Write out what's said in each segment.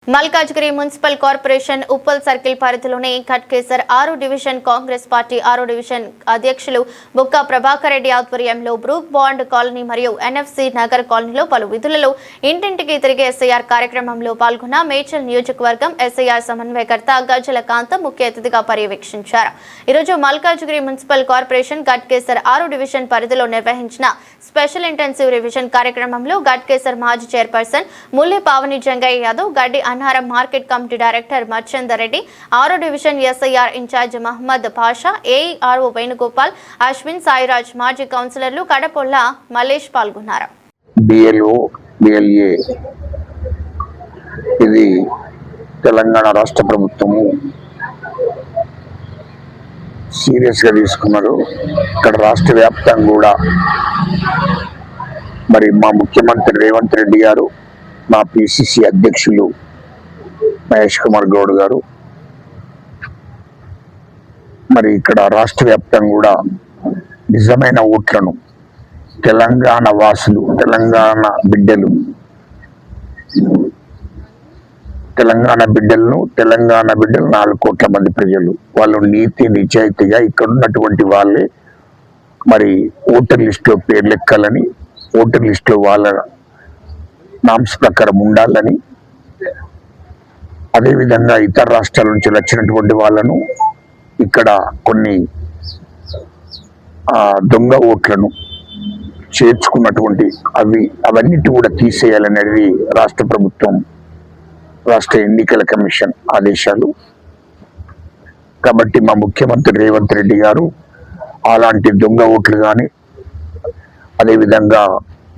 Malkajgiri municipal corporation Uppal circle పరిధిలోని Ghatkesar 6 division Congress party 6 division అధ్యక్షులు బుక్కా ప్రభాకర్ రెడ్డి ఆధ్వర్యంలో బ్రూక్ బాండ్ కాలనీ మరియు ఎన్ఎఫ్సి నగర్ కాలనీలో పలు విధులలో ఇంటింటికి తిరిగే ఎస్ఐఆర్ కార్యక్రమంలో పాల్గొన్న మేడ్చల్ నియోజకవర్గం ఎస్ఐఆర్ సమన్వయకర్త గజ్జల కాంతం ముఖ్య అతిథిగా పర్యవేక్షించారు. ఈరోజు Malkajgiri municipal corporation Ghatkesar 6 division పరిధిలో నిర్వహించిన స్పెషల్ ఇంటెన్సివ్ రివిజన్ కార్యక్రమంలో గట్కేసర్ మాజీ chairperson Mulli Pavani Jangaiah Yadav Gaddi Annaram market committee director Marchander Reddy 6 division SIR in-charge Mohammed Pasha AERO Venugopal Ashwin Sairaj మాజీ కౌన్సిలర్లు కడపొల్ల మల్లేష్ పాల్గొన్నారు. ఇది తెలంగాణ రాష్ట్ర ప్రభుత్వము సీరియస్ గా తీసుకున్నారు. ఇక్కడ రాష్ట్ర వ్యాప్తంగా కూడా మరి మా ముఖ్యమంత్రి రేవంత్ రెడ్డి గారు, మా పిసిసి అధ్యక్షులు మహేష్ కుమార్ గౌడ్ గారు మరి ఇక్కడ రాష్ట్ర వ్యాప్తంగా కూడా నిజమైన ఓట్లను తెలంగాణ వాసులు, తెలంగాణ బిడ్డలను 4 కోట్ల మంది ప్రజలు వాళ్ళు నీతి నిజాయితీగా ఇక్కడ ఉన్నటువంటి వాళ్ళే మరి ఓటర్ లిస్టులో పేర్లు ఎక్కాలని, ఓటర్ లిస్టులో వాళ్ళ నామ్స్ ప్రకారం ఉండాలని, అదేవిధంగా ఇతర రాష్ట్రాల నుంచి వచ్చినటువంటి వాళ్ళను ఇక్కడ కొన్ని దొంగ ఓట్లను చేర్చుకున్నటువంటి అవన్నిటి కూడా తీసేయాలనేది రాష్ట్ర ప్రభుత్వం, రాష్ట్ర ఎన్నికల కమిషన్ ఆదేశాలు. కాబట్టి మా ముఖ్యమంత్రి రేవంత్ రెడ్డి గారు అలాంటి దొంగ ఓట్లు కానీ అదేవిధంగా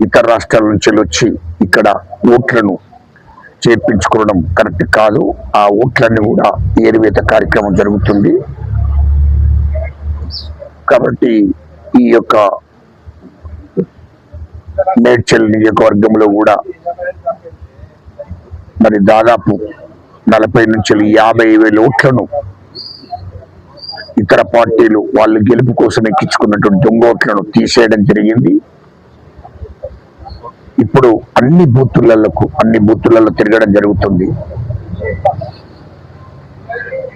ఇతర రాష్ట్రాల నుంచి వచ్చి ఇక్కడ ఓట్లను చేర్పించుకోవడం కరెక్ట్ కాదు. ఆ ఓట్లన్నీ కూడా ఏరివేత కార్యక్రమం జరుగుతుంది. కాబట్టి ఈ యొక్క మేడ్చల్ నియోజకవర్గంలో కూడా మరి దాదాపు 40 నుంచి 50,000 ఓట్లను ఇతర పార్టీలు వాళ్ళు గెలుపు కోసం ఎక్కించుకున్నటువంటి దొంగ ఓట్లను తీసేయడం జరిగింది. ఇప్పుడు అన్ని బూతులలో తిరగడం జరుగుతుంది.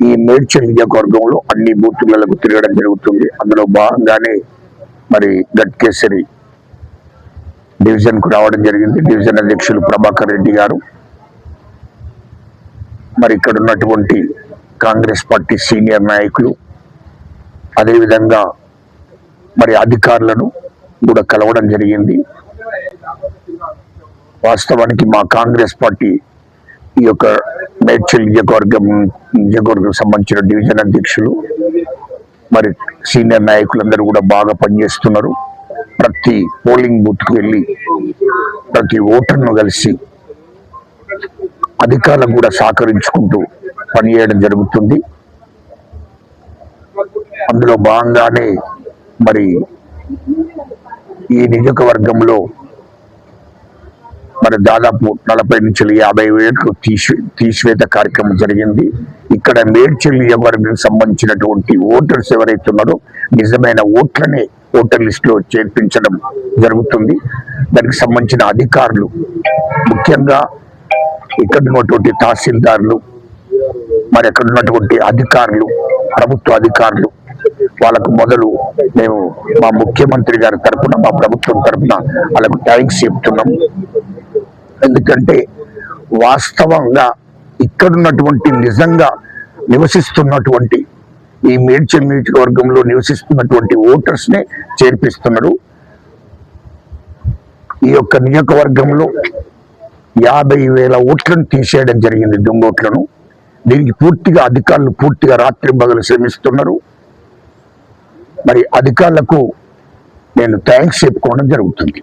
ఈ మేడ్చల్ నియోజకవర్గంలో అన్ని బూతులకు తిరగడం జరుగుతుంది. అందులో భాగంగానే మరి గట్కేసరి డివిజన్ కు రావడం జరిగింది. డివిజన్ అధ్యక్షులు ప్రభాకర్ రెడ్డి గారు మరి ఇక్కడ ఉన్నటువంటి కాంగ్రెస్ పార్టీ సీనియర్ నాయకులు అదేవిధంగా మరి అధికారులను కూడా కలవడం జరిగింది. వాస్తవానికి మా కాంగ్రెస్ పార్టీ ఈ యొక్క మేడ్చల్ నియోజకవర్గం సంబంధించిన డివిజన్ అధ్యక్షులు మరి సీనియర్ నాయకులందరూ కూడా బాగా పనిచేస్తున్నారు. ప్రతి పోలింగ్ బూత్కు వెళ్ళి ప్రతి ఓటర్ను కలిసి అధికారులకు కూడా సహకరించుకుంటూ పనిచేయడం జరుగుతుంది. అందులో భాగంగానే మరి ఈ నియోజకవర్గంలో మరి దాదాపు 40 నుంచి 50,000 తీసివేత కార్యక్రమం జరిగింది. ఇక్కడ మేడ్చల్ నియోజకవర్గానికి సంబంధించినటువంటి ఓటర్స్ ఎవరైతే ఉన్నారో నిజమైన ఓట్లనే ఓటర్ లిస్ట్ లో చేర్పించడం జరుగుతుంది. దానికి సంబంధించిన అధికారులు, ముఖ్యంగా ఇక్కడ ఉన్నటువంటి తహసీల్దారులు, మరి అక్కడ ఉన్నటువంటి అధికారులు, ప్రభుత్వ అధికారులు, వాళ్ళకు మొదలు మేము మా ముఖ్యమంత్రి గారి తరఫున, మా ప్రభుత్వం తరఫున వాళ్ళకు థ్యాంక్స్ చెప్తున్నాం. ఎందుకంటే వాస్తవంగా ఇక్కడున్నటువంటి నిజంగా నివసిస్తున్నటువంటి ఈ మేడ్చల్ నియోజకవర్గంలో నివసిస్తున్నటువంటి ఓటర్స్ నే చేర్పిస్తున్నారు. ఈ యొక్క నియోజకవర్గంలో 50,000 ఓట్లను తీసేయడం జరిగింది, దొంగ ఓట్లను. దీనికి అధికారులు పూర్తిగా రాత్రి పగలు శ్రమిస్తున్నారు. మరి అధికారులకు నేను థ్యాంక్స్ చెప్పుకోవడం జరుగుతుంది.